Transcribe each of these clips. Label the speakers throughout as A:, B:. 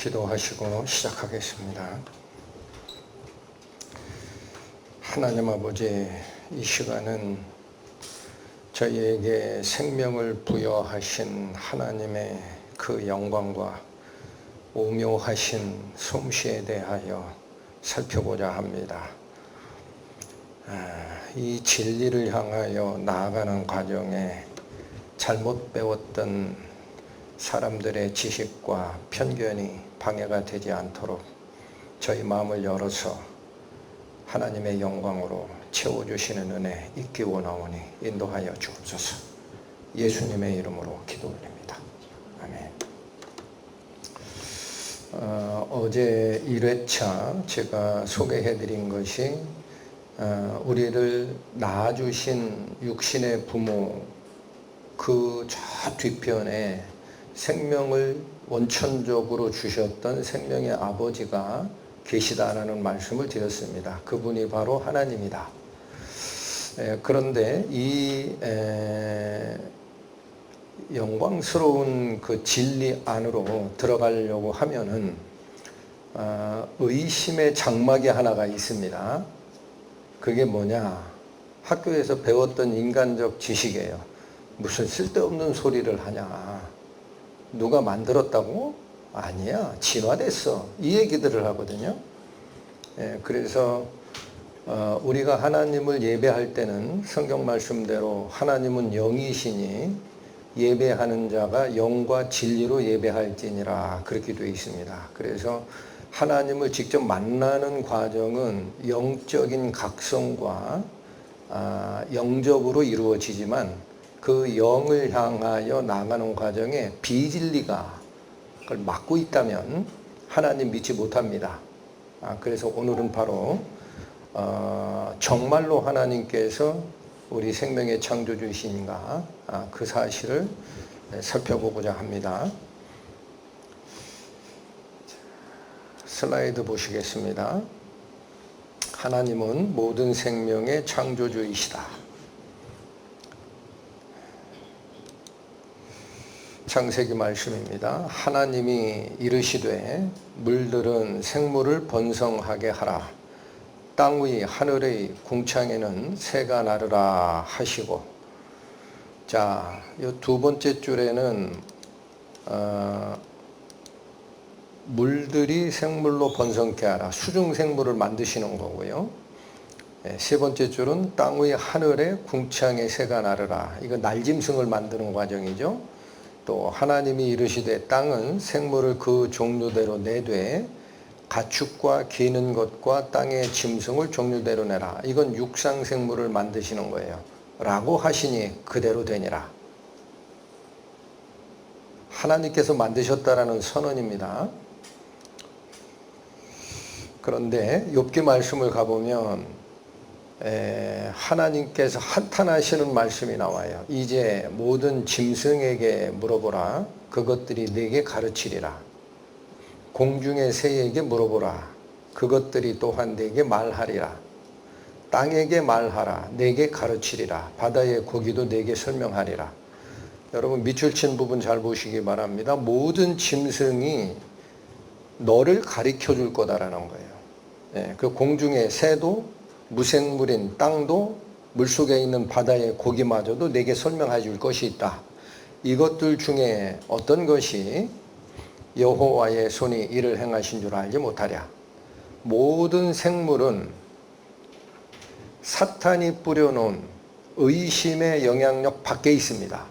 A: 기도하시고 시작하겠습니다. 하나님 아버지, 이 시간은 저희에게 생명을 부여하신 하나님의 그 영광과 오묘하신 솜씨에 대하여 살펴보자 합니다. 이 진리를 향하여 나아가는 과정에 잘못 배웠던 사람들의 지식과 편견이 방해가 되지 않도록 저희 마음을 열어서 하나님의 영광으로 채워주시는 은혜 있기 원하오니 인도하여 주옵소서. 예수님의 이름으로 기도 올립니다. 아멘. 어제 1회차 제가 소개해드린 것이 우리를 낳아주신 육신의 부모 그 저 뒤편에 생명을 원천적으로 주셨던 생명의 아버지가 계시다라는 말씀을 드렸습니다. 그분이 바로 하나님이다. 그런데 이 영광스러운 그 진리 안으로 들어가려고 하면은 의심의 장막이 하나가 있습니다. 그게 뭐냐? 학교에서 배웠던 인간적 지식이에요. 무슨 쓸데없는 소리를 하냐? 누가 만들었다고? 아니야, 진화됐어. 이 얘기들을 하거든요. 그래서 우리가 하나님을 예배할 때는 성경 말씀대로 하나님은 영이시니 예배하는 자가 영과 진리로 예배할지니라 그렇게 되어 있습니다. 그래서 하나님을 직접 만나는 과정은 영적인 각성과 영접으로 이루어지지만 그 영을 향하여 나가는 과정에 비진리가 그걸 막고 있다면 하나님 믿지 못합니다. 그래서 오늘은 바로 정말로 하나님께서 우리 생명의 창조주이신가 그 사실을 살펴보고자 합니다. 슬라이드 보시겠습니다. 하나님은 모든 생명의 창조주이시다. 창세기 말씀입니다. 하나님이 이르시되 물들은 생물을 번성하게 하라. 땅 위 하늘의 궁창에는 새가 나르라 하시고. 자, 이 두 번째 줄에는 물들이 생물로 번성케 하라. 수중 생물을 만드시는 거고요. 세 번째 줄은 땅 위 하늘에 궁창에 새가 나르라. 이거 날짐승을 만드는 과정이죠. 또 하나님이 이르시되 땅은 생물을 그 종류대로 내되 가축과 기는 것과 땅의 짐승을 종류대로 내라. 이건 육상 생물을 만드시는 거예요. 라고 하시니 그대로 되니라. 하나님께서 만드셨다라는 선언입니다. 그런데 욥기 말씀을 가보면 하나님께서 한탄하시는 말씀이 나와요. 이제 모든 짐승에게 물어보라. 그것들이 네게 가르치리라. 공중의 새에게 물어보라. 그것들이 또한 네게 말하리라. 땅에게 말하라. 네게 가르치리라. 바다의 고기도 네게 설명하리라. 여러분 밑줄 친 부분 잘 보시기 바랍니다. 모든 짐승이 너를 가르쳐 줄 거다라는 거예요. 그 공중의 새도 무생물인 땅도 물속에 있는 바다의 고기마저도 내게 설명해 줄 것이 있다. 이것들 중에 어떤 것이 여호와의 손이 이를 행하신 줄 알지 못하랴. 모든 생물은 사탄이 뿌려놓은 의심의 영향력 밖에 있습니다.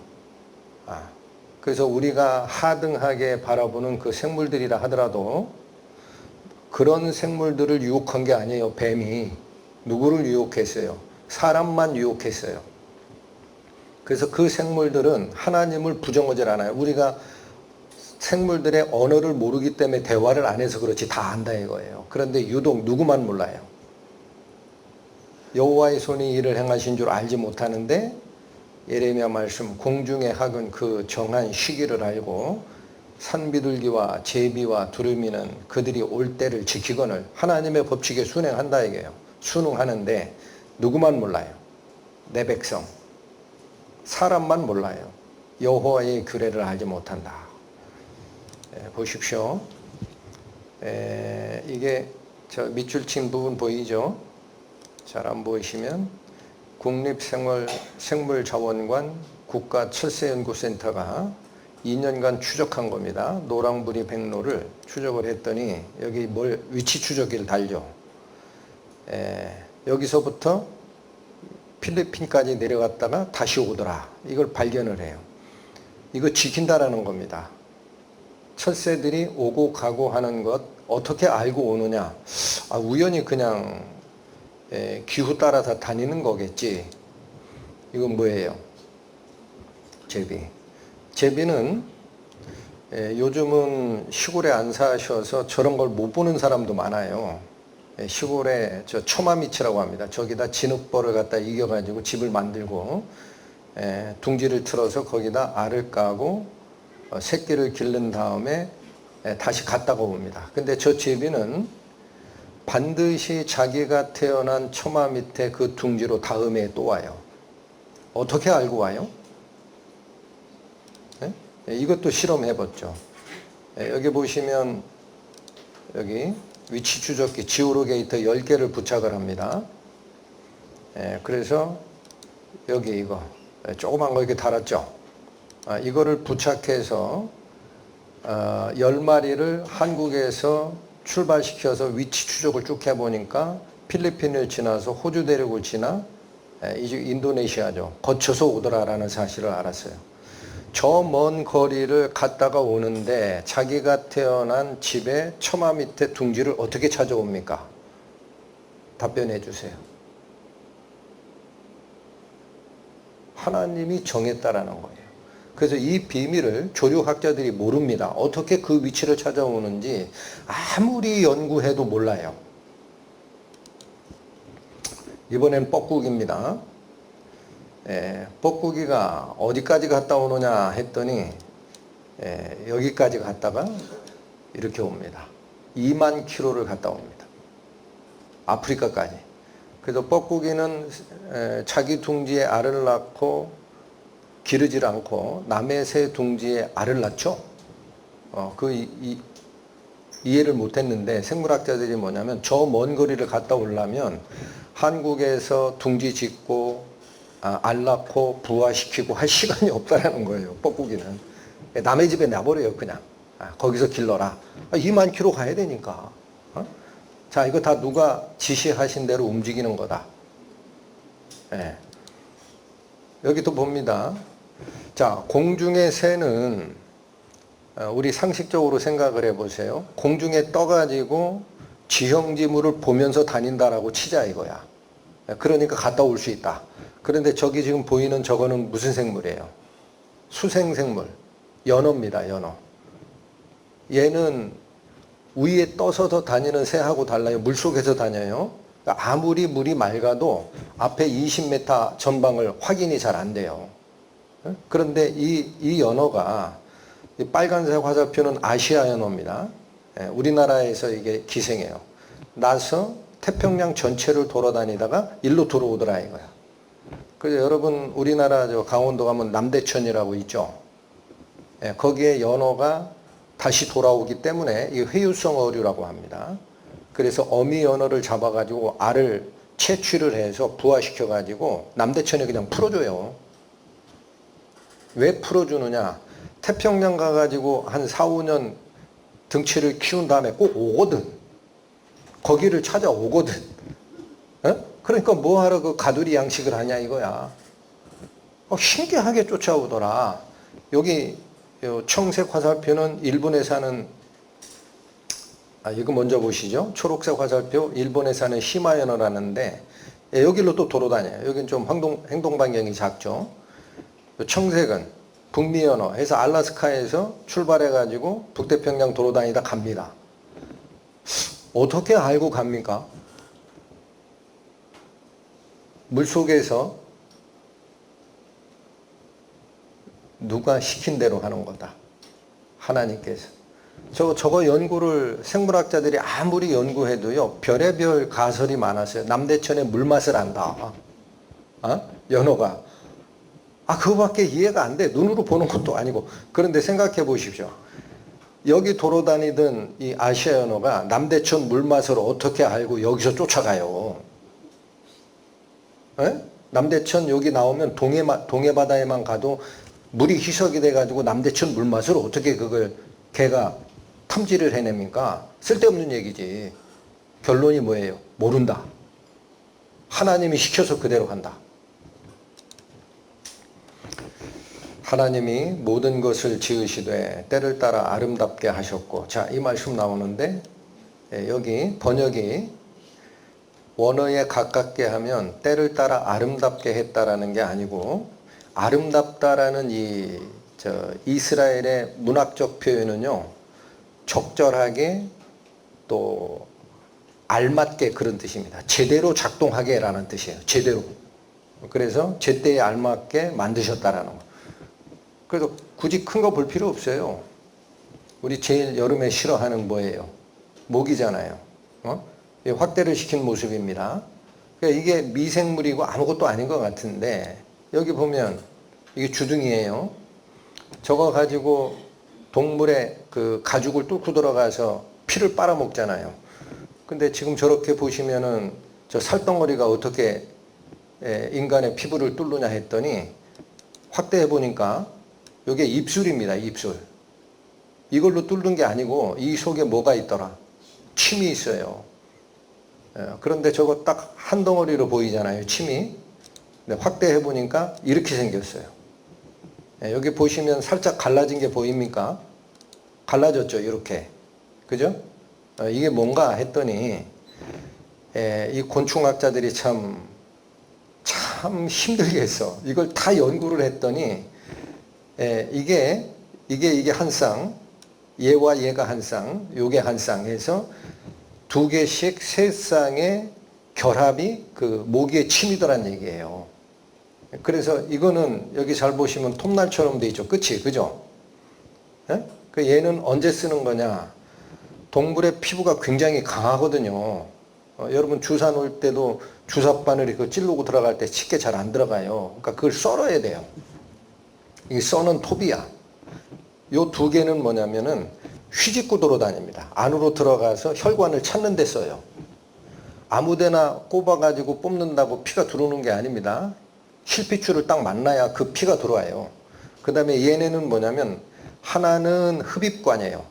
A: 그래서 우리가 하등하게 바라보는 그 생물들이라 하더라도 그런 생물들을 유혹한 게 아니에요. 뱀이 누구를 유혹했어요? 사람만 유혹했어요. 그래서 그 생물들은 하나님을 부정하지 않아요. 우리가 생물들의 언어를 모르기 때문에 대화를 안 해서 그렇지 다 안다 이거예요. 그런데 유독 누구만 몰라요. 여호와의 손이 이를 행하신 줄 알지 못하는데 예레미야 말씀 공중의 학은 그 정한 시기를 알고 산비둘기와 제비와 두루미는 그들이 올 때를 지키거늘 하나님의 법칙에 순행한다 이게요. 순응하는데 누구만 몰라요? 내 백성. 사람만 몰라요. 여호와의 규례를 알지 못한다. 보십시오. 이게 저 밑줄 친 부분 보이죠? 잘 안 보이시면 국립생물자원관 국가철새연구센터가 2년간 추적한 겁니다. 노랑부리 백로를 추적을 했더니 여기 위치 추적기를 달려. 여기서부터 필리핀까지 내려갔다가 다시 오더라. 이걸 발견을 해요. 이거 지킨다라는 겁니다. 철새들이 오고 가고 하는 것 어떻게 알고 오느냐? 우연히 그냥 기후 따라서 다니는 거겠지. 이건 뭐예요? 제비. 제비는 요즘은 시골에 안 사셔서 저런 걸 못 보는 사람도 많아요. 시골에 저 초마미치라고 합니다. 저기다 진흙벌을 갖다 이겨가지고 집을 만들고 둥지를 틀어서 거기다 알을 까고 새끼를 기른 다음에 다시 갔다가 옵니다. 근데 저 제비는 반드시 자기가 태어난 처마 밑에 그 둥지로 다음에 또 와요. 어떻게 알고 와요? 이것도 실험해봤죠. 여기 보시면 여기 위치 추적기 지오로게이터 10개를 부착을 합니다. 그래서 여기 이거 조그만 거 이렇게 달았죠. 이거를 부착해서 10마리를 한국에서 출발시켜서 위치 추적을 쭉 해보니까 필리핀을 지나서 호주 대륙을 지나 이제 인도네시아죠. 거쳐서 오더라라는 사실을 알았어요. 저 먼 거리를 갔다가 오는데 자기가 태어난 집의 처마 밑에 둥지를 어떻게 찾아옵니까? 답변해 주세요. 하나님이 정했다라는 거예요. 그래서 이 비밀을 조류학자들이 모릅니다. 어떻게 그 위치를 찾아오는지 아무리 연구해도 몰라요. 이번엔 뻐꾸기입니다. 뻐꾸기가 어디까지 갔다 오느냐 했더니 여기까지 갔다가 이렇게 옵니다. 2만 킬로를 갔다 옵니다. 아프리카까지. 그래서 뻐꾸기는 자기 둥지에 알을 낳고 기르질 않고 남의 새 둥지에 알을 낳죠. 이해를 못했는데 생물학자들이 뭐냐면 저 먼 거리를 갔다 오려면 한국에서 둥지 짓고 알 낳고 부화시키고 할 시간이 없다라는 거예요. 뻐꾸기는. 남의 집에 놔버려요. 그냥. 거기서 길러라. 2만 킬로 가야 되니까. 자, 이거 다 누가 지시하신 대로 움직이는 거다. 여기도 봅니다. 자, 공중의 새는 우리 상식적으로 생각을 해보세요. 공중에 떠가지고 지형지물을 보면서 다닌다라고 치자 이거야. 그러니까 갔다 올 수 있다. 그런데 저기 지금 보이는 저거는 무슨 생물이에요? 수생생물. 연어입니다. 연어. 얘는 위에 떠서도 다니는 새하고 달라요. 물속에서 다녀요. 그러니까 아무리 물이 맑아도 앞에 20m 전방을 확인이 잘 안 돼요. 그런데 이 연어가 이 빨간색 화살표는 아시아 연어입니다. 우리나라에서 이게 기생해요. 나서 태평양 전체를 돌아다니다가 일로 들어오더라 이거야. 그래서 여러분 우리나라 저 강원도 가면 남대천이라고 있죠. 거기에 연어가 다시 돌아오기 때문에 이 회유성 어류라고 합니다. 그래서 어미 연어를 잡아가지고 알을 채취를 해서 부화시켜가지고 남대천에 그냥 풀어줘요. 왜 풀어주느냐? 태평양 가가지고 한 4, 5년 등치를 키운 다음에 꼭 오거든. 거기를 찾아오거든. 그러니까 뭐하러 그 가두리 양식을 하냐 이거야. 신기하게 쫓아오더라. 여기 청색 화살표는 일본에 사는 이거 먼저 보시죠. 초록색 화살표 일본에 사는 시마연어라는데 여기로 또 돌아다녀요. 여긴 좀 행동 반경이 작죠. 청색은 북미연어 해서 알래스카에서 출발해가지고 북태평양 돌아다니다 갑니다. 어떻게 알고 갑니까? 물속에서 누가 시킨 대로 하는 거다. 하나님께서. 저거 연구를 생물학자들이 아무리 연구해도요. 별의별 가설이 많았어요. 남대천의 물맛을 안다. 연어가. 그거밖에 이해가 안 돼. 눈으로 보는 것도 아니고. 그런데 생각해 보십시오. 여기 돌아다니던 이 아시아 연어가 남대천 물맛을 어떻게 알고 여기서 쫓아가요? 에? 남대천 여기 나오면 동해바다에만 가도 물이 희석이 돼가지고 남대천 물맛을 어떻게 그걸 걔가 탐지를 해냅니까? 쓸데없는 얘기지. 결론이 뭐예요? 모른다. 하나님이 시켜서 그대로 간다. 하나님이 모든 것을 지으시되 때를 따라 아름답게 하셨고, 자, 이 말씀 나오는데 여기 번역이 원어에 가깝게 하면 때를 따라 아름답게 했다라는 게 아니고, 아름답다라는 이스라엘의 문학적 표현은요, 적절하게 또 알맞게 그런 뜻입니다. 제대로 작동하게라는 뜻이에요. 제대로. 그래서 제때에 알맞게 만드셨다라는 거. 그래서 굳이 큰 거 볼 필요 없어요. 우리 제일 여름에 싫어하는 뭐예요? 모기잖아요. 확대를 시킨 모습입니다. 그러니까 이게 미생물이고 아무것도 아닌 것 같은데, 여기 보면 이게 주둥이에요. 저거 가지고 동물의 그 가죽을 뚫고 들어가서 피를 빨아먹잖아요. 근데 지금 저렇게 보시면은 저 살덩어리가 어떻게 인간의 피부를 뚫느냐 했더니, 확대해 보니까 이게 입술입니다. 입술. 이걸로 뚫는 게 아니고 이 속에 뭐가 있더라? 침이 있어요. 그런데 저거 딱 한 덩어리로 보이잖아요. 침이. 근데 확대해 보니까 이렇게 생겼어요. 여기 보시면 살짝 갈라진 게 보입니까? 갈라졌죠. 이렇게. 그죠? 이게 뭔가 했더니 이 곤충학자들이 참 힘들게 했어. 이걸 다 연구를 했더니 이게 한 쌍, 얘와 얘가 한 쌍, 요게 한 쌍 해서 두 개씩 세 쌍의 결합이 그 모기의 침이더란 얘기예요. 그래서 이거는 여기 잘 보시면 톱날처럼 돼 있죠. 끝이. 그죠? 그 얘는 언제 쓰는 거냐? 동물의 피부가 굉장히 강하거든요. 여러분 주사 놓을 때도 주사바늘이 그 찌르고 들어갈 때 쉽게 잘 안 들어가요. 그러니까 그걸 썰어야 돼요. 이 써는 톱이야. 요 두 개는 뭐냐면은 휘짓고 돌아다닙니다. 안으로 들어가서 혈관을 찾는 데 써요. 아무데나 꼽아가지고 뽑는다고 피가 들어오는 게 아닙니다. 실핏줄을 딱 만나야 그 피가 들어와요. 그 다음에 얘네는 뭐냐면 하나는 흡입관이에요.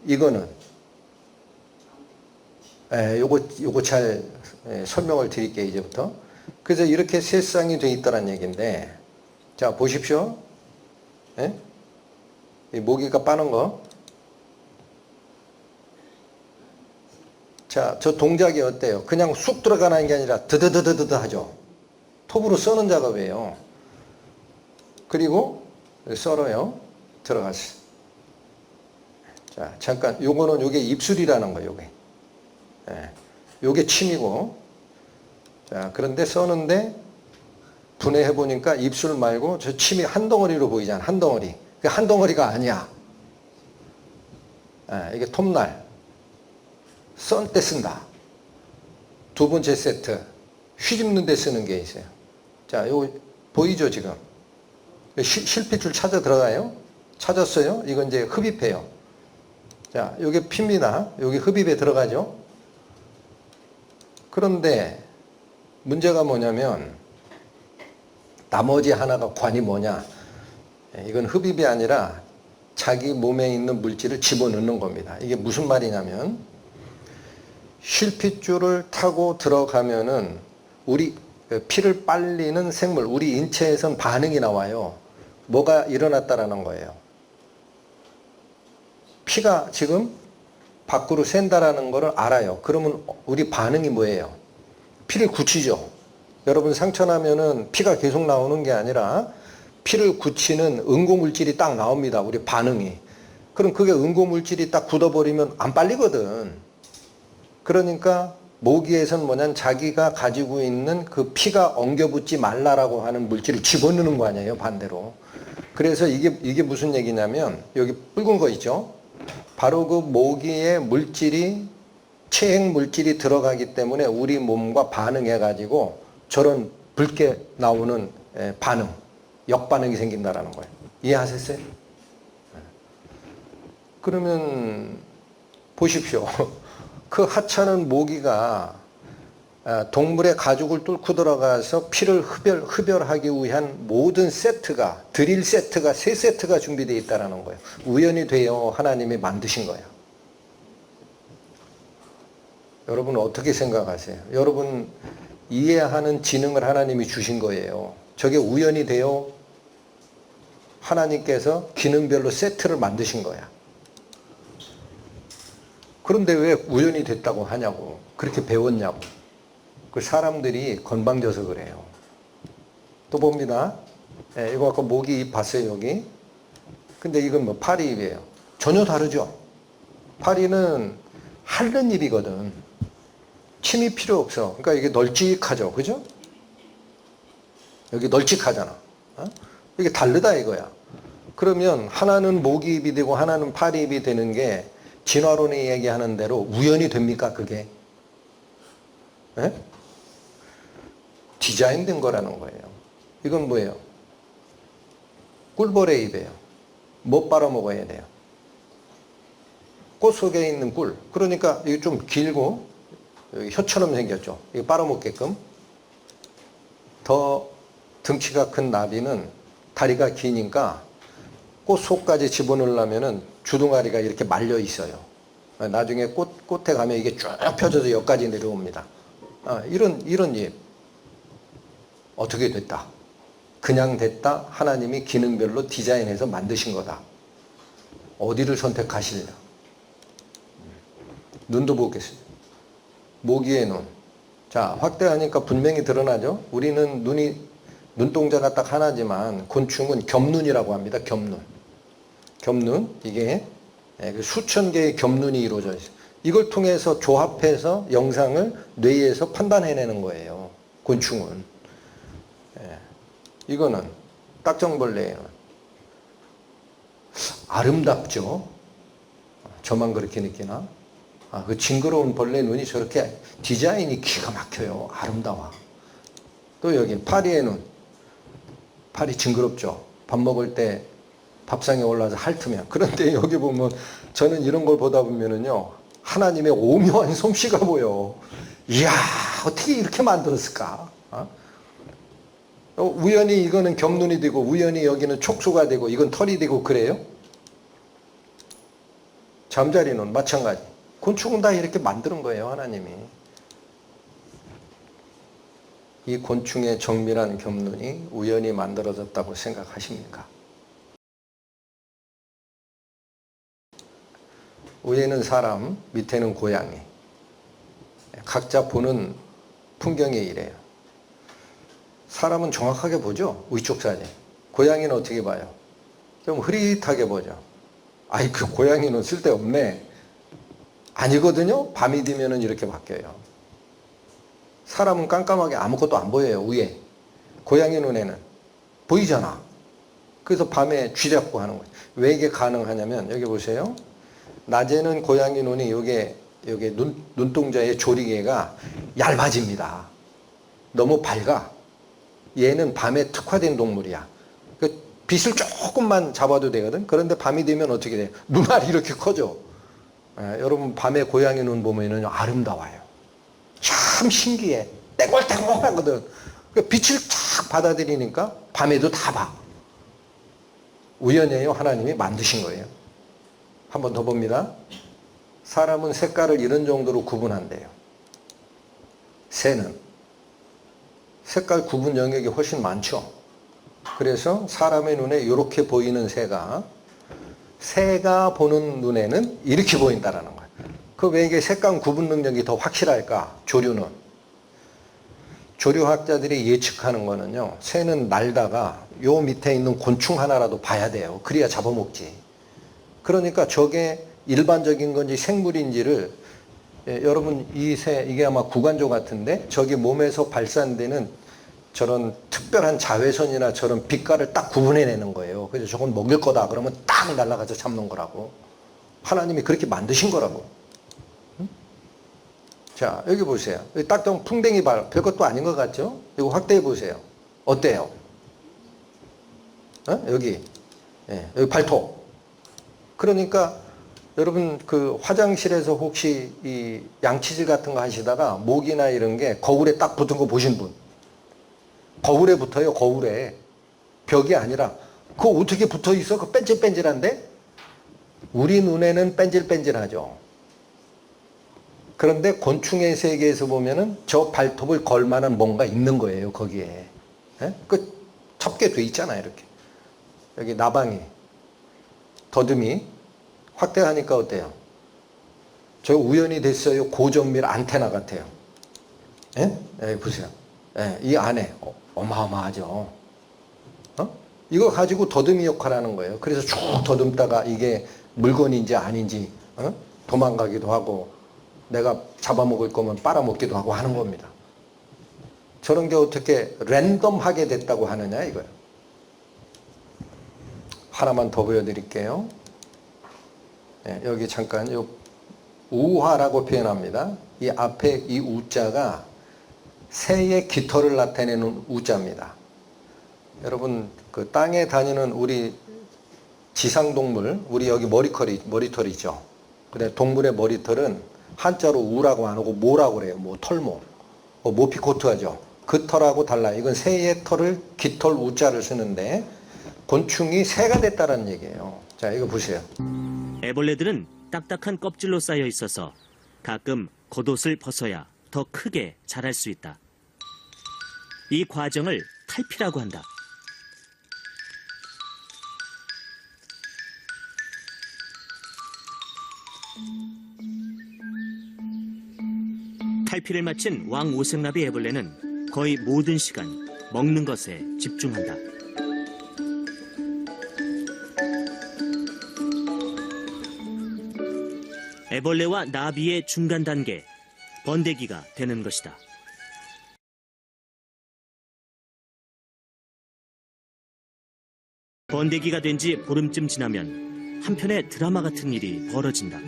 A: 이거는 요거 잘 설명을 드릴게요. 이제부터. 그래서 이렇게 세 쌍이 돼 있다는 얘기인데, 자 보십시오. 이 모기가 빠는 거. 자, 저 동작이 어때요? 그냥 쑥 들어가는 게 아니라 드드드드드 하죠. 톱으로 써는 작업이에요. 그리고 썰어요. 들어갔어. 자, 잠깐 요거는 요게 입술이라는 거예요. 요게 침이고. 자, 그런데 써는데 분해해 보니까 입술 말고 저 침이 한 덩어리로 보이잖아. 한 덩어리. 그 한 덩어리가 아니야. 이게 톱날. 썬 때 쓴다. 두 번째 세트. 휘집는 데 쓰는 게 있어요. 자, 요거 보이죠, 지금? 실핏줄 찾아 들어가요? 찾았어요? 이건 이제 흡입해요. 자, 요게 핍니다. 여기 흡입에 들어가죠? 그런데 문제가 뭐냐면 나머지 하나가 관이 뭐냐? 이건 흡입이 아니라 자기 몸에 있는 물질을 집어넣는 겁니다. 이게 무슨 말이냐면 실핏줄을 타고 들어가면은 우리 피를 빨리는 생물, 우리 인체에선 반응이 나와요. 뭐가 일어났다라는 거예요. 피가 지금 밖으로 샌다라는 거를 알아요. 그러면 우리 반응이 뭐예요? 피를 굳히죠. 여러분 상처 나면은 피가 계속 나오는 게 아니라 피를 굳히는 응고물질이 딱 나옵니다. 우리 반응이. 그럼 그게 응고물질이 딱 굳어버리면 안 빨리거든. 그러니까 모기에선 뭐냐면 자기가 가지고 있는 그 피가 엉겨붙지 말라라고 하는 물질을 집어넣는 거 아니에요. 반대로. 그래서 이게 무슨 얘기냐면 여기 붉은 거 있죠. 바로 그 모기의 물질이 체행 물질이 들어가기 때문에 우리 몸과 반응해 가지고 저런 붉게 나오는 반응, 역반응이 생긴다라는 거예요. 이해하셨어요? 그러면 보십시오. 그 하찮은 모기가 동물의 가죽을 뚫고 들어가서 피를 흡혈하기 위한 모든 세트가, 드릴 세트가, 세 세트가 준비되어 있다는 거예요. 우연이 되어 하나님이 만드신 거예요. 여러분 어떻게 생각하세요? 여러분 이해하는 지능을 하나님이 주신 거예요. 저게 우연이 되어 하나님께서 기능별로 세트를 만드신 거야. 그런데 왜 우연이 됐다고 하냐고. 그렇게 배웠냐고. 그 사람들이 건방져서 그래요. 또 봅니다. 예, 이거 아까 모기 입 봤어요, 여기. 근데 이건 뭐 파리 입이에요. 전혀 다르죠. 파리는 핥는 입이거든. 침이 필요 없어. 그러니까 이게 널찍하죠. 그죠? 여기 널찍하잖아. 어? 이게 다르다 이거야. 그러면 하나는 모기 입이 되고 하나는 파리 입이 되는 게 진화론이 얘기하는 대로 우연이 됩니까, 그게? 예? 디자인된 거라는 거예요. 이건 뭐예요? 꿀벌의 입이에요. 뭐 빨아먹어야 돼요? 꽃 속에 있는 꿀. 그러니까 이게 좀 길고 여기 혀처럼 생겼죠. 이거 빨아먹게끔. 더 등치가 큰 나비는 다리가 기니까 꽃 속까지 집어넣으려면은 주둥아리가 이렇게 말려 있어요. 나중에 꽃에 가면 이게 쭉 펴져서 여기까지 내려옵니다. 이런 잎. 어떻게 됐다? 그냥 됐다? 하나님이 기능별로 디자인해서 만드신 거다. 어디를 선택하실냐? 눈도 보겠습니다. 모기의 눈. 자, 확대하니까 분명히 드러나죠? 우리는 눈동자가 딱 하나지만 곤충은 겹눈이라고 합니다. 겹눈. 겹눈. 이게 수천 개의 겹눈이 이루어져 있어요. 이걸 통해서 조합해서 영상을 뇌에서 판단해내는 거예요. 곤충은. 이거는 딱정벌레예요. 아름답죠? 저만 그렇게 느끼나? 그 징그러운 벌레 눈이 저렇게 디자인이 기가 막혀요. 아름다워. 또 여기 파리의 눈. 파리 징그럽죠? 밥 먹을 때 밥상에 올라서 핥으면. 그런데 여기 보면 저는 이런 걸 보다 보면은요. 하나님의 오묘한 솜씨가 보여. 이야, 어떻게 이렇게 만들었을까? 우연히 이거는 겹눈이 되고 우연히 여기는 촉수가 되고 이건 털이 되고 그래요? 잠자리는 마찬가지. 곤충은 다 이렇게 만드는 거예요, 하나님이. 이 곤충의 정밀한 겹눈이 우연히 만들어졌다고 생각하십니까? 위에는 사람, 밑에는 고양이. 각자 보는 풍경이 이래요. 사람은 정확하게 보죠? 위쪽 사진. 고양이는 어떻게 봐요? 좀 흐릿하게 보죠. 아이, 그 고양이는 쓸데없네. 아니거든요? 밤이 되면은 이렇게 바뀌어요. 사람은 깜깜하게 아무것도 안 보여요, 위에. 고양이 눈에는. 보이잖아. 그래서 밤에 쥐잡고 하는 거예요. 왜 이게 가능하냐면, 여기 보세요. 낮에는 고양이 눈이 요게 눈동자의 조리개가 얇아집니다. 너무 밝아. 얘는 밤에 특화된 동물이야. 빛을 조금만 잡아도 되거든. 그런데 밤이 되면 어떻게 돼요? 눈알이 이렇게 커져. 여러분 밤에 고양이 눈 보면은 아름다워요. 참 신기해. 떼골떼골하거든. 빛을 쫙 받아들이니까 밤에도 다 봐. 우연이에요? 하나님이 만드신 거예요. 한 번 더 봅니다. 사람은 색깔을 이런 정도로 구분한대요. 새는 색깔 구분 영역이 훨씬 많죠. 그래서 사람의 눈에 이렇게 보이는 새가 보는 눈에는 이렇게 보인다라는 거예요. 그 왜 이게 색감 구분 능력이 더 확실할까? 조류는. 조류학자들이 예측하는 거는요. 새는 날다가 요 밑에 있는 곤충 하나라도 봐야 돼요. 그래야 잡아먹지. 그러니까 저게 일반적인 건지 생물인지를 여러분 이 새 이게 아마 구간조 같은데 저기 몸에서 발산되는 저런 특별한 자외선이나 저런 빛깔을 딱 구분해내는 거예요. 그래서 저건 먹일 거다 그러면 딱 날아가서 잡는 거라고. 하나님이 그렇게 만드신 거라고. 응? 자 여기 보세요. 딱정 풍뎅이 발 별것도 아닌 것 같죠? 이거 확대해 보세요. 어때요? 여기 발톱. 그러니까 여러분 그 화장실에서 혹시 이 양치질 같은 거 하시다가 목이나 이런 게 거울에 딱 붙은 거 보신 분? 거울에 붙어요, 거울에. 벽이 아니라. 그거 어떻게 붙어 있어? 그 뺀질뺀질한데? 우리 눈에는 뺀질뺀질하죠. 그런데 곤충의 세계에서 보면은 저 발톱을 걸 만한 뭔가 있는 거예요, 거기에. 예? 그 접게 돼 있잖아요, 이렇게. 여기 나방이, 더듬이, 확대하니까 어때요? 저 우연히 됐어요, 고정밀 안테나 같아요. 예? 예, 보세요. 예, 이 안에 어마어마하죠. 어? 이거 가지고 더듬이 역할을 하는 거예요. 그래서 쭉 더듬다가 이게 물건인지 아닌지 도망가기도 하고 내가 잡아먹을 거면 빨아먹기도 하고 하는 겁니다. 저런 게 어떻게 랜덤하게 됐다고 하느냐 이거예요. 하나만 더 보여드릴게요. 네, 여기 잠깐 요 우화라고 표현합니다. 이 앞에 이 우자가 새의 깃털을 나타내는 우자입니다. 여러분 그 땅에 다니는 우리 지상동물, 우리 여기 머리털 있죠. 근데 동물의 머리털은 한자로 우라고 안 하고 모라고 그래요. 뭐 털모, 모피코트 하죠. 그 털하고 달라요. 이건 새의 털을 깃털 우자를 쓰는데 곤충이 새가 됐다는 얘기예요. 자, 이거 보세요.
B: 애벌레들은 딱딱한 껍질로 쌓여 있어서 가끔 겉옷을 벗어야 더 크게 자랄 수 있다. 이 과정을 탈피라고 한다. 탈피를 마친 왕 오색나비 애벌레는 거의 모든 시간 먹는 것에 집중한다. 애벌레와 나비의 중간 단계, 번데기가 되는 것이다. 번데기가 된 지 보름쯤 지나면 한편의 드라마 같은 일이 벌어진다.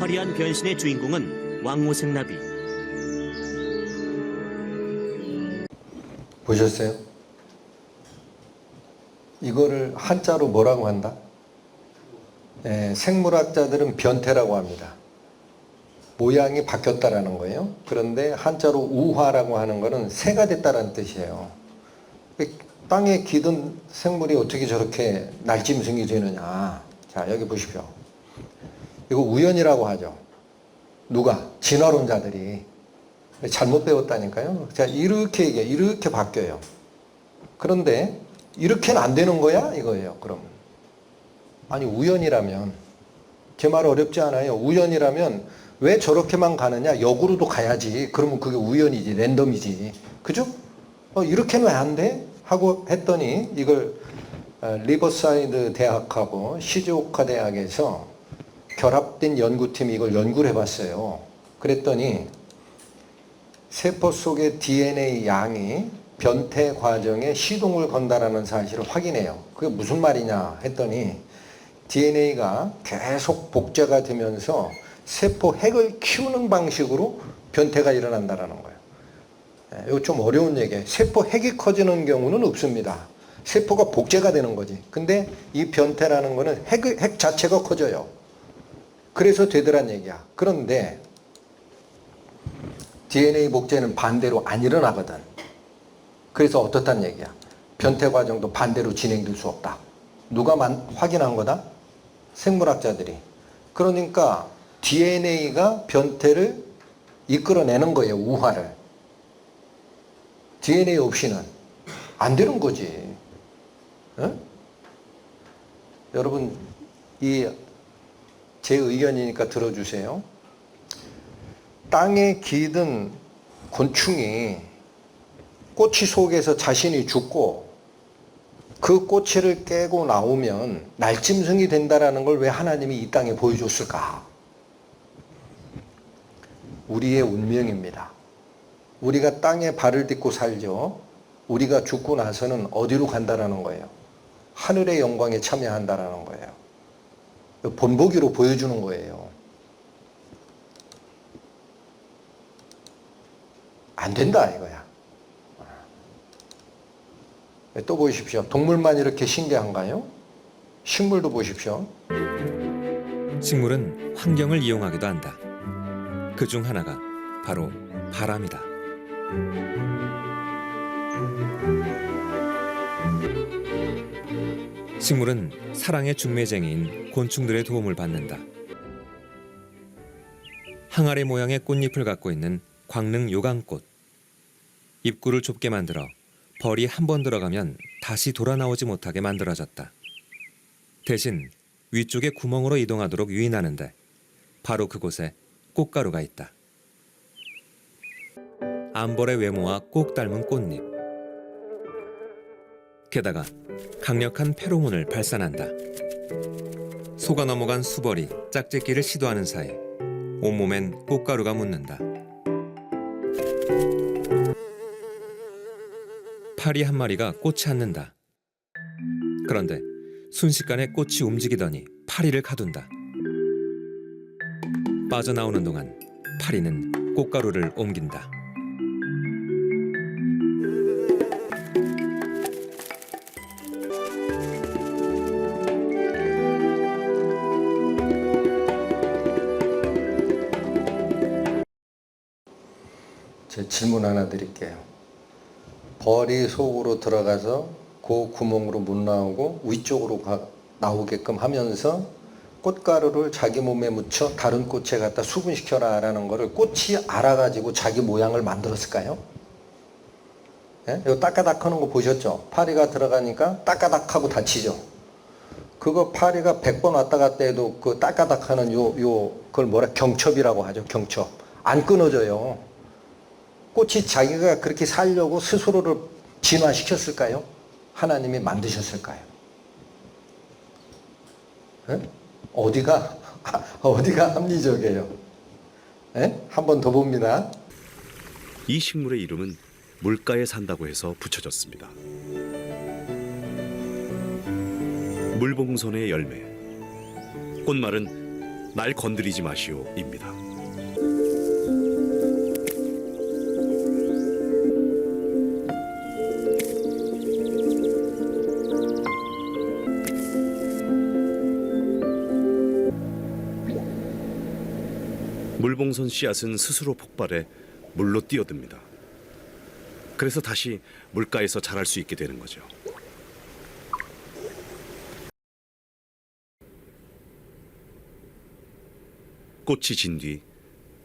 B: 화려한 변신의 주인공은 왕오색나비.
A: 보셨어요? 이거를 한자로 뭐라고 한다? 생물학자들은 변태라고 합니다. 모양이 바뀌었다라는 거예요. 그런데 한자로 우화라고 하는 거는 새가 됐다라는 뜻이에요. 땅에 기든 생물이 어떻게 저렇게 날짐승이 되느냐. 자, 여기 보십시오. 이거 우연이라고 하죠. 누가? 진화론자들이. 잘못 배웠다니까요. 자, 이렇게 얘기해. 이렇게 바뀌어요. 그런데 이렇게는 안 되는 거야? 이거예요. 그럼. 아니, 우연이라면. 제 말 어렵지 않아요. 우연이라면 왜 저렇게만 가느냐? 역으로도 가야지. 그러면 그게 우연이지. 랜덤이지. 그죠? 이렇게는 왜 안 돼? 하고 했더니 이걸 리버사이드 대학하고 시즈오카 대학에서 결합된 연구팀이 이걸 연구를 해봤어요. 그랬더니 세포 속의 DNA 양이 변태 과정에 시동을 건다라는 사실을 확인해요. 그게 무슨 말이냐 했더니 DNA가 계속 복제가 되면서 세포 핵을 키우는 방식으로 변태가 일어난다라는 거예요. 이거 좀 어려운 얘기예요. 세포 핵이 커지는 경우는 없습니다. 세포가 복제가 되는 거지. 근데 이 변태라는 거는 핵 자체가 커져요. 그래서 되더란 얘기야. 그런데 DNA 복제는 반대로 안 일어나거든. 그래서 어떻단 얘기야. 변태 과정도 반대로 진행될 수 없다. 누가 확인한 거다? 생물학자들이. 그러니까 DNA가 변태를 이끌어내는 거예요. 우화를. DNA 없이는 안 되는 거지. 어? 여러분 제 의견이니까 들어주세요. 땅에 기든 곤충이 꼬치 속에서 자신이 죽고 그 꼬치를 깨고 나오면 날짐승이 된다라는 걸 왜 하나님이 이 땅에 보여줬을까? 우리의 운명입니다. 우리가 땅에 발을 딛고 살죠. 우리가 죽고 나서는 어디로 간다라는 거예요? 하늘의 영광에 참여한다라는 거예요. 본보기로 보여주는 거예요. 안 된다 이거야. 또 보십시오. 동물만 이렇게 신기한가요? 식물도 보십시오.
C: 식물은 환경을 이용하기도 한다. 그 중 하나가 바로 바람이다. 식물은 사랑의 중매쟁이인 곤충들의 도움을 받는다. 항아리 모양의 꽃잎을 갖고 있는 광릉 요강꽃. 입구를 좁게 만들어 벌이 한 번 들어가면 다시 돌아 나오지 못하게 만들어졌다. 대신 위쪽의 구멍으로 이동하도록 유인하는데 바로 그곳에 꽃가루가 있다. 암벌의 외모와 꼭 닮은 꽃잎. 게다가 강력한 페로몬을 발산한다. 속아 넘어간 수벌이 짝짓기를 시도하는 사이 온몸엔 꽃가루가 묻는다. 파리 한 마리가 꽃에 앉는다. 그런데 순식간에 꽃이 움직이더니 파리를 가둔다. 빠져나오는 동안 파리는 꽃가루를 옮긴다.
A: 제 질문 하나 드릴게요. 벌이 속으로 들어가서 그 구멍으로 못 나오고 위쪽으로 나오게끔 하면서 꽃가루를 자기 몸에 묻혀 다른 꽃에 갖다 수분시켜라 라는 거를 꽃이 알아가지고 자기 모양을 만들었을까요? 예? 이거 따까닥 하는 거 보셨죠? 파리가 들어가니까 따까닥 하고 닫히죠? 그거 파리가 100번 왔다 갔다 해도 그 따까닥 하는 그걸 경첩이라고 하죠. 경첩. 안 끊어져요. 꽃이 자기가 그렇게 살려고 스스로를 진화시켰을까요? 하나님이 만드셨을까요? 예? 어디가 합리적이에요? 예? 한 번 더 봅니다.
D: 이 식물의 이름은 물가에 산다고 해서 붙여졌습니다. 물봉선의 열매. 꽃말은 날 건드리지 마시오입니다. 물봉선 씨앗은 스스로 폭발해 물로 뛰어듭니다. 그래서 다시 물가에서 자랄 수 있게 되는 거죠. 꽃이 진 뒤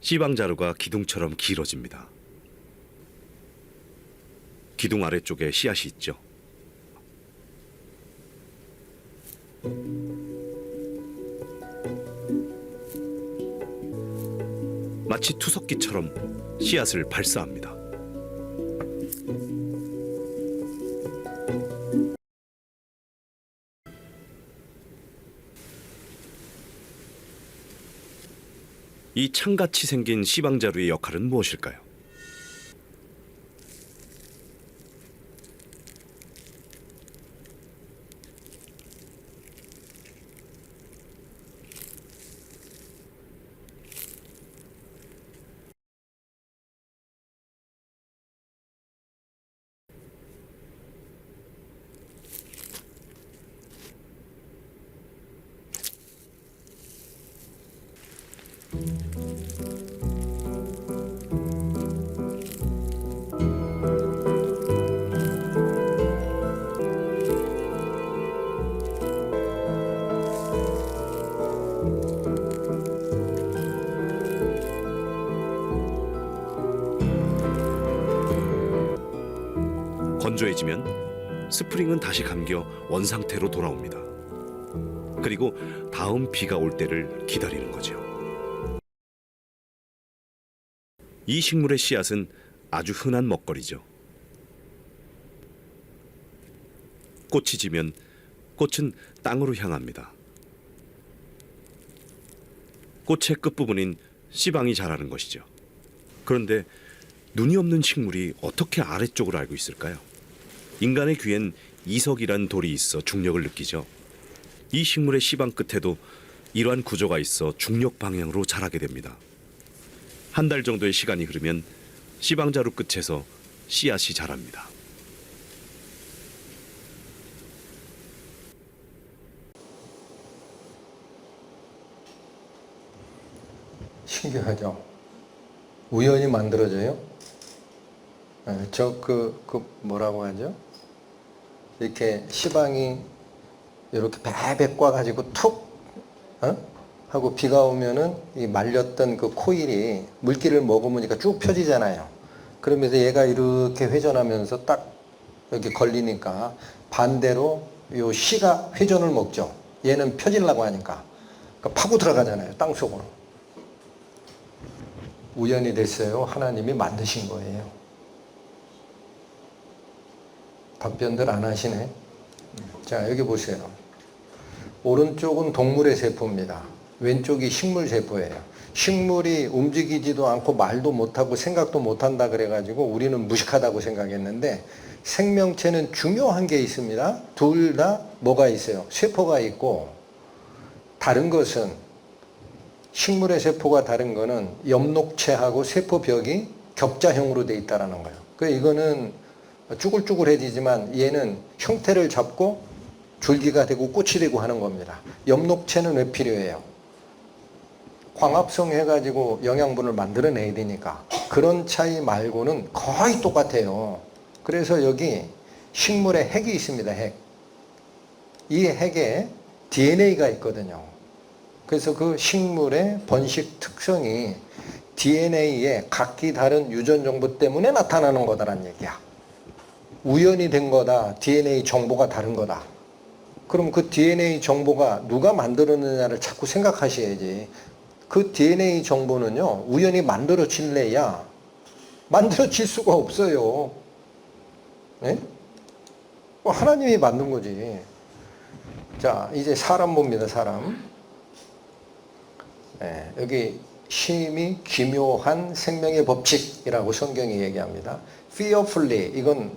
D: 씨방자루가 기둥처럼 길어집니다. 기둥 아래쪽에 씨앗이 있죠. 마치 투석기처럼 씨앗을 발사합니다. 이 창같이 생긴 씨방자루의 역할은 무엇일까요? 건조해지면 스프링은 다시 감겨 원상태로 돌아옵니다. 그리고 다음 비가 올 때를 기다리는 거죠. 이 식물의 씨앗은 아주 흔한 먹거리죠. 꽃이 지면 꽃은 땅으로 향합니다. 꽃의 끝부분인 씨방이 자라는 것이죠. 그런데 눈이 없는 식물이 어떻게 아래쪽을 알고 있을까요? 인간의 귀엔 이석이란 돌이 있어 중력을 느끼죠. 이 식물의 씨방 끝에도 이러한 구조가 있어 중력 방향으로 자라게 됩니다. 한 달 정도의 시간이 흐르면 씨방자루 끝에서 씨앗이 자랍니다.
A: 신기하죠? 우연히 만들어져요? 뭐라고 하죠? 이렇게 씨방이 이렇게 베베 꽈가지고 툭, 하고 비가 오면은 이 말렸던 그 코일이 물기를 머금으니까 쭉 펴지잖아요. 그러면서 얘가 이렇게 회전하면서 딱 여기 걸리니까 반대로 요 씨가 회전을 먹죠. 얘는 펴지려고 하니까. 그러니까 파고 들어가잖아요. 땅 속으로. 우연이 됐어요. 하나님이 만드신 거예요. 답변들 안 하시네. 자, 여기 보세요. 오른쪽은 동물의 세포입니다. 왼쪽이 식물 세포예요. 식물이 움직이지도 않고 말도 못하고 생각도 못한다 그래가지고 우리는 무식하다고 생각했는데 생명체는 중요한 게 있습니다. 둘 다 뭐가 있어요? 세포가 있고, 다른 것은 식물의 세포가 다른 거는 엽록체하고 세포벽이 격자형으로 돼 있다는 거예요. 그러니까 이거는 쭈글쭈글해지지만 얘는 형태를 잡고 줄기가 되고 꽃이 되고 하는 겁니다. 엽록체는 왜 필요해요? 광합성 해가지고 영양분을 만들어내야 되니까. 그런 차이 말고는 거의 똑같아요. 그래서 여기 식물에 핵이 있습니다. 핵. 이 핵에 DNA가 있거든요. 그래서 그 식물의 번식 특성이 DNA의 각기 다른 유전 정보 때문에 나타나는 거다라는 얘기야. 우연이 된 거다. DNA 정보가 다른 거다. 그럼 그 DNA 정보가 누가 만들었느냐를 자꾸 생각하셔야지. 그 DNA 정보는요, 우연히 만들어질래야 만들어질 수가 없어요. 네? 하나님이 만든 거지. 자, 이제 사람 봅니다, 사람. 네, 여기 심히 기묘한 생명의 법칙이라고 성경이 얘기합니다. fearfully, 이건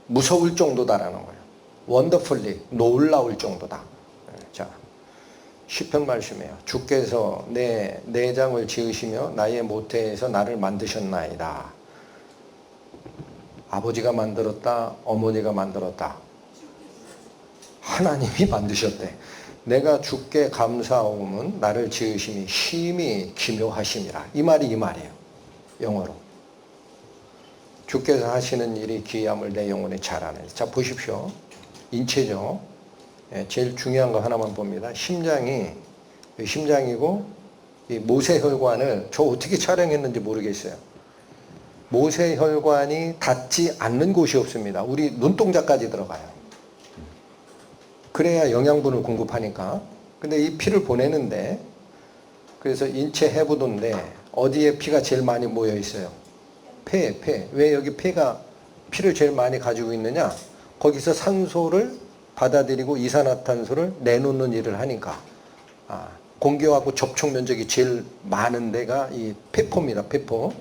A: 무서울 정도다라는 거예요. wonderfully, 놀라울 정도다. 자, 시편 말씀이에요. 주께서 내 내장을 지으시며 나의 모태에서 나를 만드셨나이다. 아버지가 만들었다, 어머니가 만들었다. 하나님이 만드셨대. 내가 주께 감사하오면 나를 지으심이 심히 기묘하심이라. 이 말이에요. 영어로. 주께서 하시는 일이 기이함을 내 영혼에 잘 아네. 자, 보십시오. 인체죠. 제일 중요한 거 하나만 봅니다. 심장이고 이 모세혈관을 저 어떻게 촬영했는지 모르겠어요. 모세혈관이 닿지 않는 곳이 없습니다. 우리 눈동자까지 들어가요. 그래야 영양분을 공급하니까. 근데 이 피를 보내는데, 그래서 인체 해부도인데 어디에 피가 제일 많이 모여 있어요? 폐. 왜 여기 폐가 피를 제일 많이 가지고 있느냐? 거기서 산소를 받아들이고 이산화탄소를 내놓는 일을 하니까. 공기하고 접촉 면적이 제일 많은 데가 이 폐포입니다. 폐포.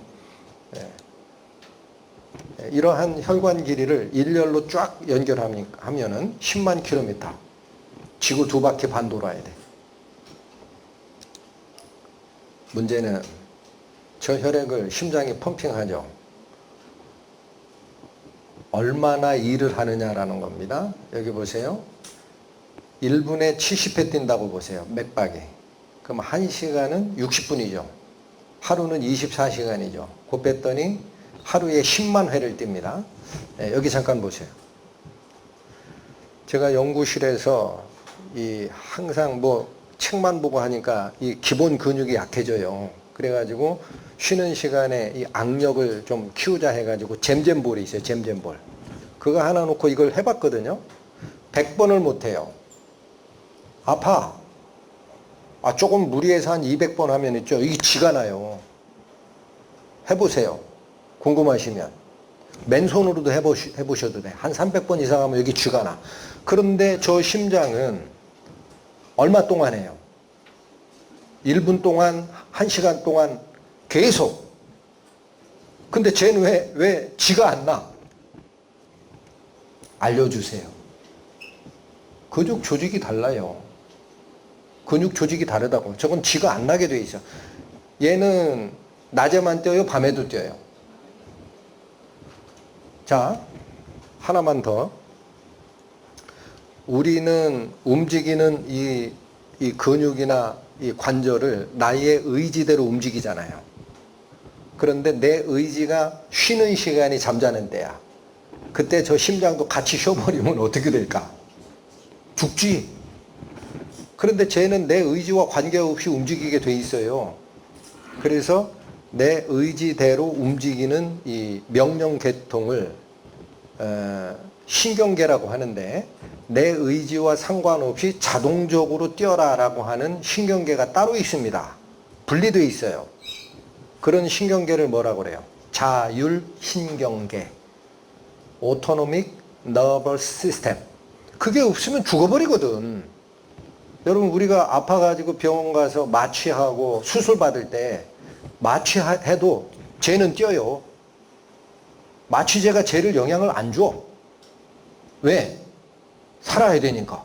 A: 이러한 혈관 길이를 일렬로 쫙 연결하면은 10만 킬로미터. 지구 2바퀴 반 돌아야 돼. 문제는 저 혈액을 심장이 펌핑하죠. 얼마나 일을 하느냐라는 겁니다. 여기 보세요. 1분에 70회 뛴다고 보세요. 맥박이. 그럼 1시간은 60분이죠. 하루는 24시간이죠. 그 뺐더니 하루에 10만 회를 띱니다. 여기 잠깐 보세요. 제가 연구실에서 항상 책만 보고 하니까 이 기본 근육이 약해져요. 그래가지고 쉬는 시간에 이 악력을 좀 키우자 해가지고 잼잼볼이 있어요. 잼잼볼. 그거 하나 놓고 이걸 해봤거든요. 100번을 못해요. 아파. 조금 무리해서 한 200번 하면 있죠. 이게 쥐가 나요. 해보세요. 궁금하시면. 맨손으로도 해보셔도 돼. 한 300번 이상 하면 여기 쥐가 나. 그런데 저 심장은 얼마 동안 해요? 1분 동안, 1시간 동안 계속. 근데 쟤는 왜 쥐가 안 나? 알려주세요. 근육 조직이 달라요. 근육 조직이 다르다고. 저건 쥐가 안 나게 돼 있어. 얘는 낮에만 뛰어요, 밤에도 뛰어요. 자, 하나만 더. 우리는 움직이는 이 근육이나 이 관절을 나의 의지대로 움직이잖아요. 그런데 내 의지가 쉬는 시간이 잠자는 때야. 그때 저 심장도 같이 쉬어버리면 어떻게 될까? 죽지. 그런데 쟤는 내 의지와 관계없이 움직이게 돼 있어요. 그래서 내 의지대로 움직이는 이 명령 계통을 신경계라고 하는데, 내 의지와 상관없이 자동적으로 뛰어라라고 하는 신경계가 따로 있습니다. 분리되어 있어요. 그런 신경계를 뭐라고 그래요? 자율신경계, Autonomic Nervous System. 그게 없으면 죽어버리거든. 여러분, 우리가 아파가지고 병원 가서 마취하고 수술 받을 때 마취해도 쟤는 뛰어요. 마취제가 쟤를 영향을 안 줘. 왜? 살아야 되니까.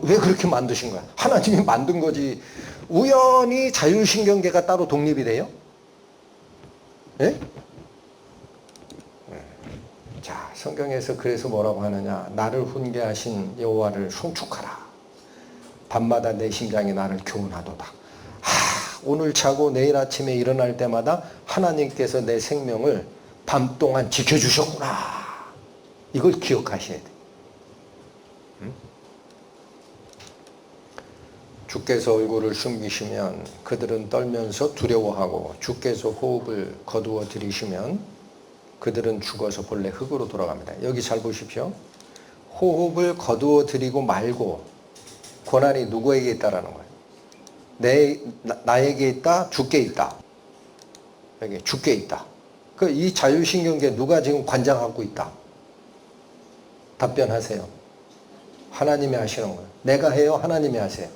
A: 왜 그렇게 만드신 거야? 하나님이 만든 거지. 우연히 자율신경계가 따로 독립이 돼요? 예? 자, 성경에서 그래서 뭐라고 하느냐? 나를 훈계하신 여호와를 송축하라. 밤마다 내 심장이 나를 교훈하도다. 오늘 자고 내일 아침에 일어날 때마다 하나님께서 내 생명을 밤 동안 지켜주셨구나. 이걸 기억하셔야 돼. 주께서 얼굴을 숨기시면 그들은 떨면서 두려워하고, 주께서 호흡을 거두어 들이시면 그들은 죽어서 본래 흙으로 돌아갑니다. 여기 잘 보십시오. 호흡을 거두어 들이고 말고 권한이 누구에게 있다라는 거예요. 나에게 있다, 주께 있다. 여기 주께 있다. 이 자율신경계 누가 지금 관장하고 있다? 답변하세요. 하나님이 하시는 거예요. 내가 해요? 하나님이 하세요?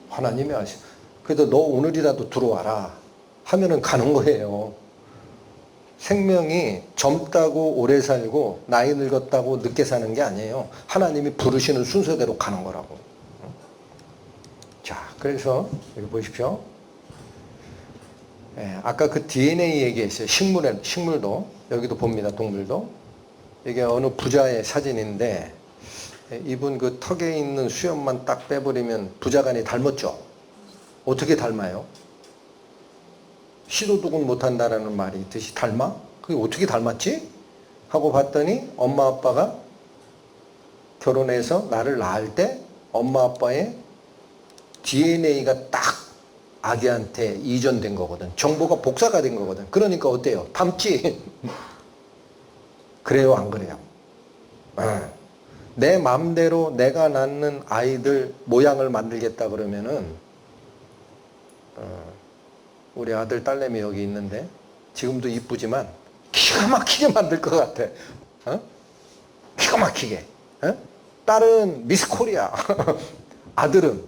A: 하나님이 하세요. 그래도 너 오늘이라도 들어와라 하면은 가는 거예요. 생명이 젊다고 오래 살고 나이 늙었다고 늦게 사는 게 아니에요. 하나님이 부르시는 순서대로 가는 거라고. 자, 그래서 여기 보십시오. 아까 그 DNA 얘기했어요. 식물도 여기도 봅니다. 동물도. 이게 어느 부자의 사진인데, 이분 그 턱에 있는 수염만 딱 빼버리면 부자간이 닮았죠. 어떻게 닮아요? 시도둑은 못한다라는 말이 있듯이 닮아? 그게 어떻게 닮았지? 하고 봤더니 엄마 아빠가 결혼해서 나를 낳을 때 엄마 아빠의 DNA가 딱 아기한테 이전된 거거든. 정보가 복사가 된 거거든. 그러니까 어때요? 닮지? 그래요, 안 그래요? 내 마음대로 내가 낳는 아이들 모양을 만들겠다 그러면은, 우리 아들 딸내미 여기 있는데 지금도 이쁘지만 기가 막히게 만들 것 같아. 기가 막히게. 딸은 미스 코리아, 아들은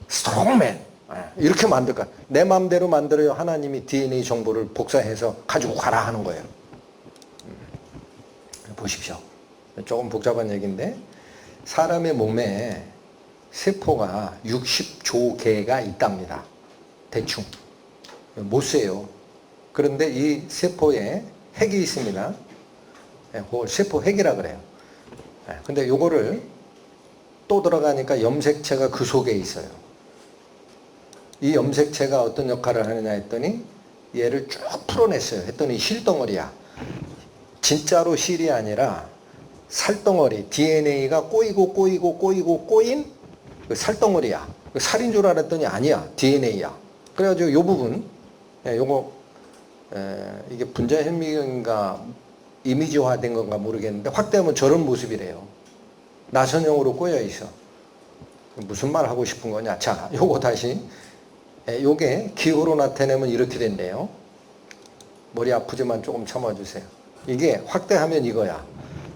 A: 스트롱맨. 이렇게 만들 거야. 내 마음대로 만들어요. 하나님이 DNA 정보를 복사해서 가지고 가라 하는 거예요. 보십시오. 조금 복잡한 얘기인데, 사람의 몸에 세포가 60조 개가 있답니다. 대충. 못 세요. 그런데 이 세포에 핵이 있습니다. 그걸 세포 핵이라 그래요. 근데 요거를 또 들어가니까 염색체가 그 속에 있어요. 이 염색체가 어떤 역할을 하느냐 했더니 얘를 쭉 풀어냈어요. 했더니 실덩어리야. 진짜로 실이 아니라 살덩어리, DNA가 꼬인 그 살덩어리야. 그 살인 줄 알았더니 아니야. DNA야. 그래가지고 요 부분, 요거, 이게 분자현미경인가 이미지화된 건가 모르겠는데, 확대하면 저런 모습이래요. 나선형으로 꼬여 있어. 무슨 말 하고 싶은 거냐? 자, 요거 다시. 요게 기호로 나타내면 이렇게 된대요. 머리 아프지만 조금 참아주세요. 이게 확대하면 이거야.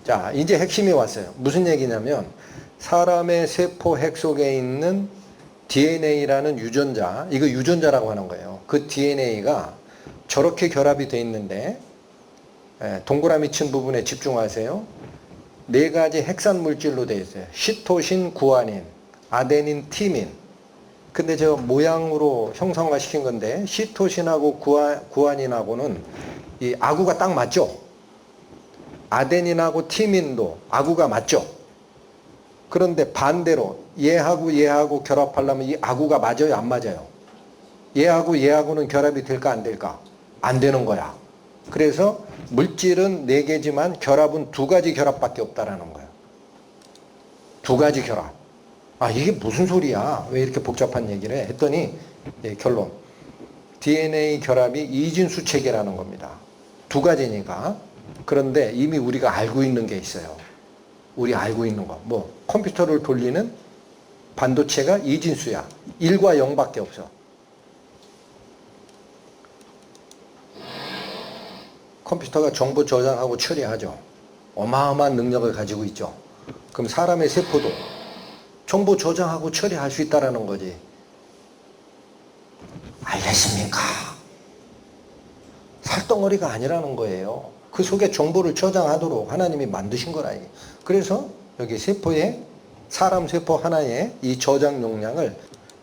A: 자, 이제 핵심이 왔어요. 무슨 얘기냐면, 사람의 세포 핵 속에 있는 DNA라는 유전자, 이거 유전자라고 하는 거예요. 그 DNA가 저렇게 결합이 돼 있는데, 동그라미 친 부분에 집중하세요. 네 가지 핵산 물질로 되어 있어요. 시토신, 구아닌, 아데닌, 티민. 근데 저 모양으로 형상화 시킨 건데 시토신하고 구아닌하고는 이 아구가 딱 맞죠? 아데닌하고 티민도 아구가 맞죠? 그런데 반대로 얘하고 결합하려면 이 아구가 맞아요, 안 맞아요? 얘하고는 결합이 될까 안 될까? 안 되는 거야. 그래서 물질은 4개지만 결합은 2가지 결합밖에 없다라는 거예요. 2가지 결합. 아, 이게 무슨 소리야? 왜 이렇게 복잡한 얘기를 해? 했더니 결론. DNA 결합이 이진수 체계라는 겁니다. 2가지니까. 그런데 이미 우리가 알고 있는 게 있어요. 우리 알고 있는 거. 뭐 컴퓨터를 돌리는 반도체가 이진수야. 1과 0밖에 없어. 컴퓨터가 정보 저장하고 처리하죠. 어마어마한 능력을 가지고 있죠. 그럼 사람의 세포도 정보 저장하고 처리할 수 있다는 거지. 알겠습니까? 살덩어리가 아니라는 거예요. 그 속에 정보를 저장하도록 하나님이 만드신 거라. 그래서 여기 세포에 사람 세포 하나에 이 저장 용량을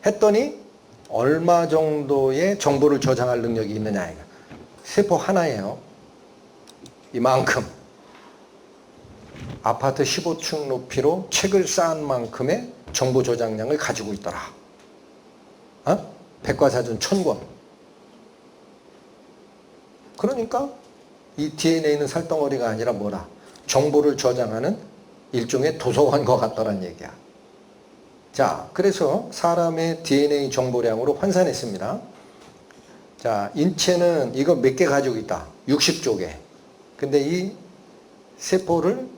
A: 했더니 얼마 정도의 정보를 저장할 능력이 있느냐. 세포 하나예요. 이만큼. 아파트 15층 높이로 책을 쌓은 만큼의 정보 저장량을 가지고 있더라. 백과사전 1000권. 그러니까 이 DNA는 살덩어리가 아니라 뭐라? 정보를 저장하는 일종의 도서관과 같다는 얘기야. 자, 그래서 사람의 DNA 정보량으로 환산했습니다. 자, 인체는 이거 몇 개 가지고 있다? 60조 개. 근데 이 세포를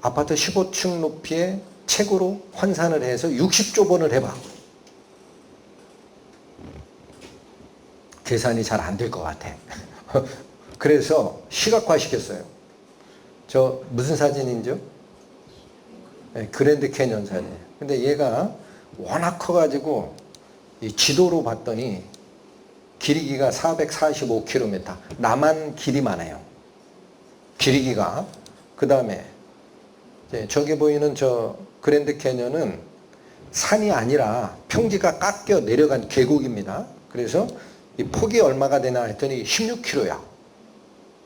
A: 아파트 15층 높이의 책으로 환산을 해서 60조 번을 해봐. 계산이 잘 안 될 것 같아. 그래서 시각화 시켰어요. 저 무슨 사진인지요? 네, 그랜드 캐년 사진. 근데 얘가 워낙 커가지고 이 지도로 봤더니 길이가 445km. 남한 길이만 해요. 길이가. 그 다음에 저기 보이는 저 그랜드 캐년은 산이 아니라 평지가 깎여 내려간 계곡입니다. 그래서 이 폭이 얼마가 되나 했더니 16km야.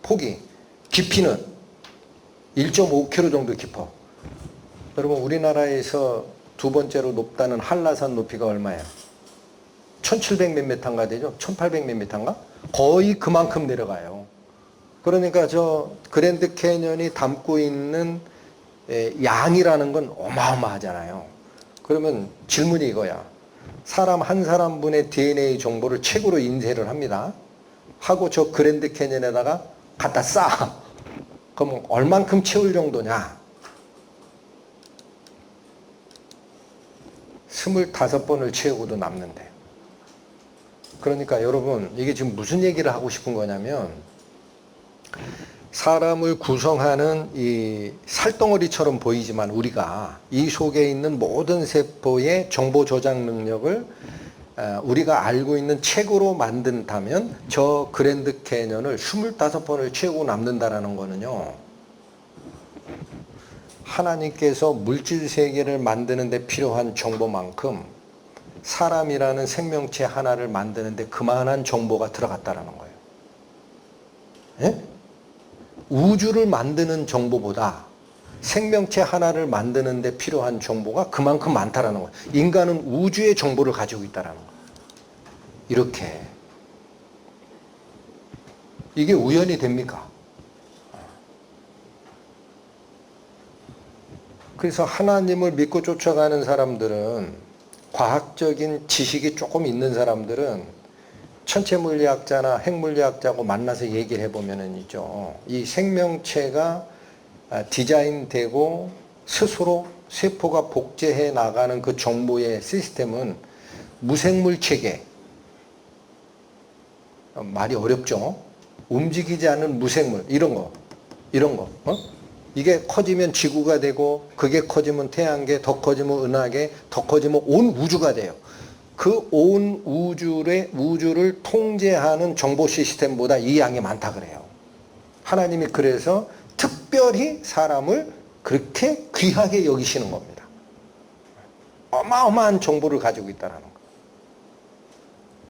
A: 폭이. 깊이는 1.5km 정도 깊어. 여러분 우리나라에서 2번째로 높다는 한라산 높이가 얼마예요? 1700 몇 미터인가 되죠? 1800 몇 미터인가? 거의 그만큼 내려가요. 그러니까 저 그랜드 캐년이 담고 있는 양이라는 건 어마어마하잖아요. 그러면 질문이 이거야. 사람 한 사람분의 DNA 정보를 책으로 인쇄를 합니다. 하고 저 그랜드 캐년에다가 갖다 쌓아. 그럼 얼만큼 채울 정도냐? 25번을 채우고도 남는데. 그러니까 여러분 이게 지금 무슨 얘기를 하고 싶은 거냐면 사람을 구성하는 이 살덩어리처럼 보이지만 우리가 이 속에 있는 모든 세포의 정보 저장 능력을 우리가 알고 있는 책으로 만든다면 저 그랜드 캐년을 25번을 채우고 남는다라는 거는요. 하나님께서 물질 세계를 만드는 데 필요한 정보만큼 사람이라는 생명체 하나를 만드는 데 그만한 정보가 들어갔다라는 거예요. 예? 우주를 만드는 정보보다 생명체 하나를 만드는 데 필요한 정보가 그만큼 많다라는 거예요. 인간은 우주의 정보를 가지고 있다라는 거예요. 이렇게. 이게 우연이 됩니까? 그래서 하나님을 믿고 쫓아가는 사람들은 과학적인 지식이 조금 있는 사람들은 천체물리학자나 핵물리학자하고 만나서 얘기를 해보면은 있죠. 이 생명체가 디자인되고 스스로 세포가 복제해 나가는 그 정보의 시스템은 무생물 체계. 말이 어렵죠. 움직이지 않는 무생물. 이런 거. 이게 커지면 지구가 되고 그게 커지면 태양계, 더 커지면 은하계, 더 커지면 온 우주가 돼요. 그 온 우주를 통제하는 정보 시스템보다 이 양이 많다 그래요. 하나님이 그래서 특별히 사람을 그렇게 귀하게 여기시는 겁니다. 어마어마한 정보를 가지고 있다는 거.